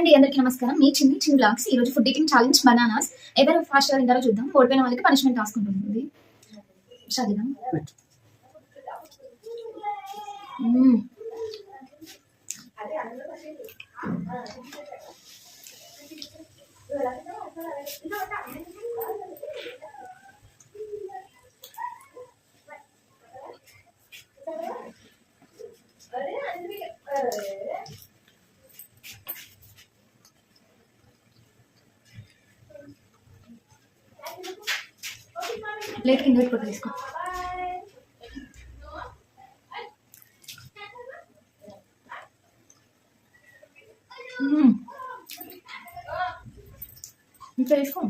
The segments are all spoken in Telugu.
అండి, అందరికీ నమస్కారం. మీ చిన్ని బ్లాగ్స్. ఈ రోజు ఫుడ్ ఈటింగ్ ఛాలెంజ్ బనానాస్. ఎవరు ఫాస్ట్ గా తింటారో చూద్దాం. ఓడిపోయిన వాళ్ళకి పనిష్మెంట్ రాసుకుంటుంది. చదివాం. ప్లేట్ కింద పెట్టుకుంటూ తీసుకో. ఇంకా వేసుకో.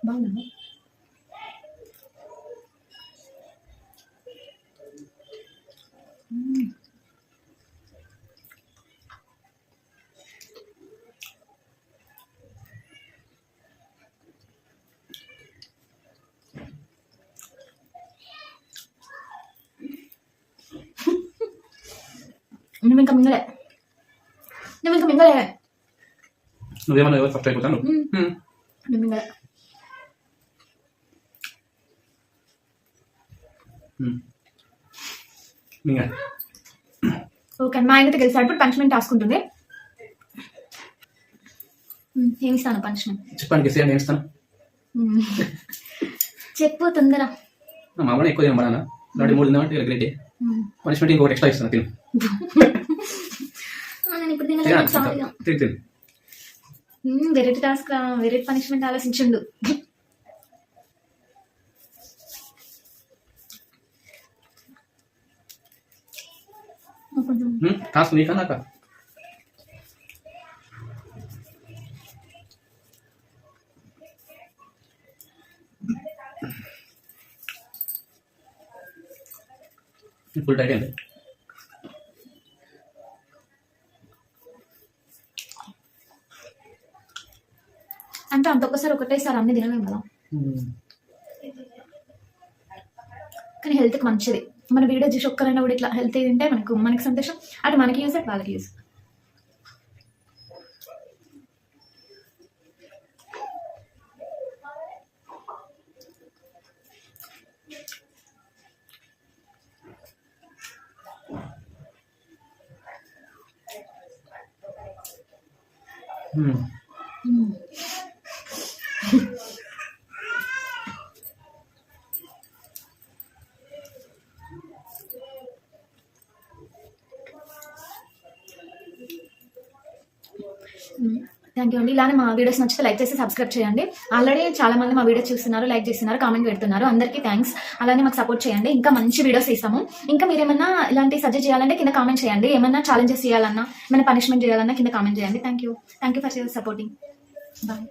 బాగుందా? నువ్వు ఇంకా మింగలే. నువ్వేమన్నా ఫస్ట్ అయిపోతాను. మింగలే. ఓకే, మా ఆయనతో గెలిచాడు. ఇప్పుడు పనిష్మెంట్ రాసుకుంటుంది. ఏమి ఇస్తాను పనిష్మెంట్? చెప్పండి. ఇస్తాను. చెప్పు తొందర. మామూలు ఎక్కువ తినమన్నా 3 తిందామంటే గ్రేట్. పనిష్మెంట్ ఇంకొకటి ఎక్స్ట్రా ఇస్తాను. తిను. నేను ఇప్పుడు తినలేదు. వెరైటీ టాస్క్, వెరైటీ పనిష్మెంట్ ఆలోచించుండు. టాస్క్ నీకా నాకా? ఫుల్ టైట్ అండి. అంటే అంత ఒక్కసారి ఒకటేసారి అన్ని తినలేము కదా, కానీ హెల్త్కి మంచిది. మన వీడియో చూసి ఒక్కరైనా కూడా ఇట్లా హెల్త్ తింటే మనకి సంతోషం, అటు మనకి యూస్, అటు వాళ్ళకి యూస్. థ్యాంక్ యూ అండి. ఇలానే మా వీడియోస్ నచ్చితే లైక్ చేసి సబ్స్క్రైబ్ చేయండి. ఆల్రెడీ చాలా మంది మా వీడియోస్ చూస్తున్నారు, లైక్ చేస్తున్నారు, కామెంట్ పెడుతున్నారు. అందరికీ థ్యాంక్స్. అలానే మాకు సపోర్ట్ చేయండి. ఇంకా మంచి వీడియోస్ ఇస్తాము. ఇంకా మీరు ఏమన్నా ఇలాంటి సజెస్ట్ చేయాలంటే కింద కామెంట్ చేయండి. ఏమన్నా ఛాలెంజెస్ చేయాలన్నా, ఏమైనా పనిష్మెంట్ చేయాలన్నా కింద కామెంట్ చేయండి. Thank you for supporting. Bye.